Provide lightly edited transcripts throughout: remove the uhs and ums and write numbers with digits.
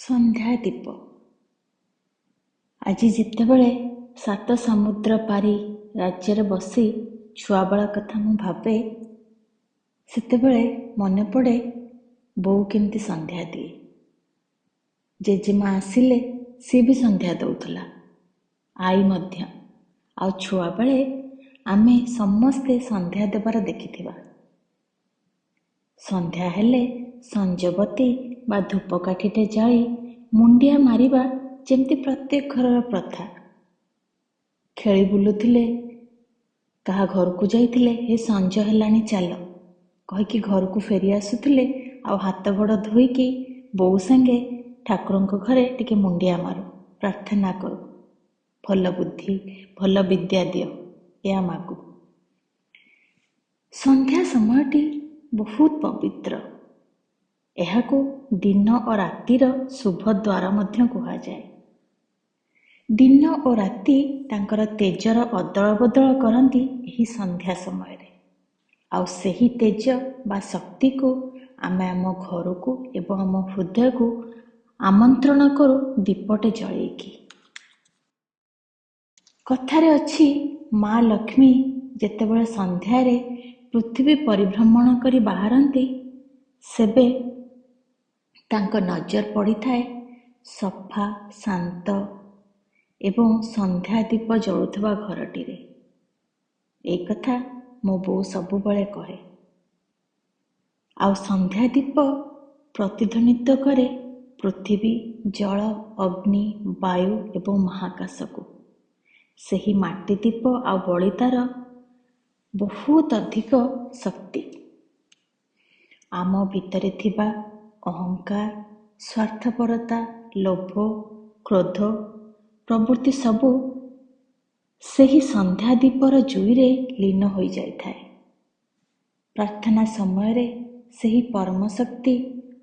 ସନ୍ଧ୍ୟା ଦୀପ। ଆଜି ଯେତେବେଳେ ସାତ ସମୁଦ୍ର ପାରି ରାଜ୍ୟରେ ବସି ଛୁଆବେଳ କଥା ମୁଁ ଭାବେ, ସେତେବେଳେ ମନେ ପଡ଼େ ବୋଉ କେମିତି ସନ୍ଧ୍ୟା ଦିଏ। ଜେଜେମା ଆସିଲେ ସିଏ ବି ସନ୍ଧ୍ୟା ଦେଉଥିଲା, ଆଈ ମଧ୍ୟ। ଆଉ ଛୁଆବେଳେ ଆମେ ସମସ୍ତେ ସନ୍ଧ୍ୟା ଦେବାର ଦେଖିଥିବା। ସନ୍ଧ୍ୟା ହେଲେ ସଞ୍ଜବତୀ ବା ଧୂପକାଠିଟେ ଜାଳି ମୁଣ୍ଡିଆ ମାରିବା ଯେମିତି ପ୍ରତ୍ୟେକ ଘରର ପ୍ରଥା। ଖେଳି ବୁଲୁଥିଲେ, କାହା ଘରକୁ ଯାଇଥିଲେ ହେ ସଞ୍ଜ ହେଲାଣି ଚାଲ କହିକି ଘରକୁ ଫେରି ଆସୁଥିଲେ, ଆଉ ହାତ ଗୋଡ଼ ଧୋଇକି ବୋଉ ସାଙ୍ଗେ ଠାକୁରଙ୍କ ଘରେ ଟିକେ ମୁଣ୍ଡିଆ ମାରୁ, ପ୍ରାର୍ଥନା କରୁ, ଭଲ ବୁଦ୍ଧି ଭଲ ବିଦ୍ୟା ଦିଅ ଏହା ମାଗୁ। ସନ୍ଧ୍ୟା ସମୟଟି ବହୁତ ପବିତ୍ର। ଏହାକୁ ଦିନ ଓ ରାତିର ଶୁଭ ଦ୍ୱାର ମଧ୍ୟ କୁହାଯାଏ। ଦିନ ଓ ରାତି ତାଙ୍କର ତେଜର ଅଦଳ ବଦଳ କରନ୍ତି ଏହି ସନ୍ଧ୍ୟା ସମୟରେ। ଆଉ ସେହି ତେଜ ବା ଶକ୍ତିକୁ ଆମେ ଆମ ଘରକୁ ଏବଂ ଆମ ହୃଦୟକୁ ଆମନ୍ତ୍ରଣ କରୁ ଦୀପଟେ ଜଳେଇକି। କଥାରେ ଅଛି, ମା ଲକ୍ଷ୍ମୀ ଯେତେବେଳେ ସନ୍ଧ୍ୟାରେ ପୃଥିବୀ ପରିଭ୍ରମଣ କରି ବାହାରନ୍ତି, ସେବେ ତାଙ୍କ ନଜର ପଡ଼ିଥାଏ ସଫା, ଶାନ୍ତ ଏବଂ ସନ୍ଧ୍ୟା ଦୀପ ଜଳୁଥିବା ଘରଟିରେ। ଏଇ କଥା ମୋ ବୋଉ ସବୁବେଳେ କହେ। ଆଉ ସନ୍ଧ୍ୟା ଦୀପ ପ୍ରତିଧ୍ୱନିତ କରେ ପୃଥିବୀ, ଜଳ, ଅଗ୍ନି, ବାୟୁ ଏବଂ ମହାକାଶକୁ। ସେହି ମାଟି ଦୀପ ଆଉ ବଳିତାର ବହୁତ ଅଧିକ ଶକ୍ତି। ଆମ ଭିତରେ ଥିବା ଅହଙ୍କାର, ସ୍ୱାର୍ଥପରତା, ଲୋଭ, କ୍ରୋଧ ପ୍ରବୃତ୍ତି ସବୁ ସେହି ସନ୍ଧ୍ୟା ଦୀପର ଜୁଇରେ ଲୀନ ହୋଇଯାଇଥାଏ। ପ୍ରାର୍ଥନା ସମୟରେ ସେହି ପରମ ଶକ୍ତି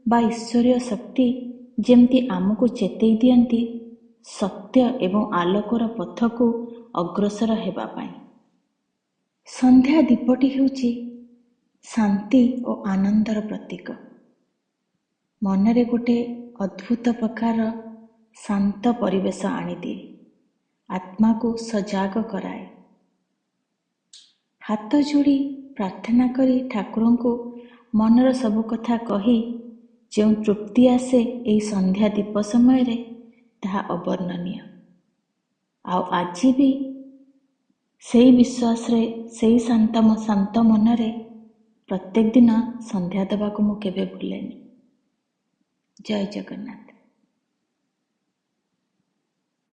ବା ଈଶ୍ୱରୀୟ ଶକ୍ତି ଯେମିତି ଆମକୁ ଚେତେଇ ଦିଅନ୍ତି ସତ୍ୟ ଏବଂ ଆଲୋକର ପଥକୁ ଅଗ୍ରସର ହେବା ପାଇଁ। ସନ୍ଧ୍ୟା ଦୀପଟି ହେଉଛି ଶାନ୍ତି ଓ ଆନନ୍ଦର ପ୍ରତୀକ। ମନରେ ଗୋଟେ ଅଦ୍ଭୁତ ପ୍ରକାର ଶାନ୍ତ ପରିବେଶ ଆଣିଦିଏ, ଆତ୍ମାକୁ ସଜାଗ କରାଏ। ହାତ ଯୋଡ଼ି ପ୍ରାର୍ଥନା କରି ଠାକୁରଙ୍କୁ ମନର ସବୁ କଥା କହି ଯେଉଁ ତୃପ୍ତି ଆସେ ଏହି ସନ୍ଧ୍ୟା ଦୀପ ସମୟରେ, ତାହା ଅବର୍ଣ୍ଣନୀୟ। ଆଉ ଆଜି ବି ସେଇ ବିଶ୍ୱାସରେ, ସେଇ ଶାନ୍ତ ମନରେ ପ୍ରତ୍ୟେକ ଦିନ ସନ୍ଧ୍ୟା ଦେବାକୁ ମୁଁ କେବେ ଭୁଲେନି। ଜୟ ଜଗନ୍ନାଥ।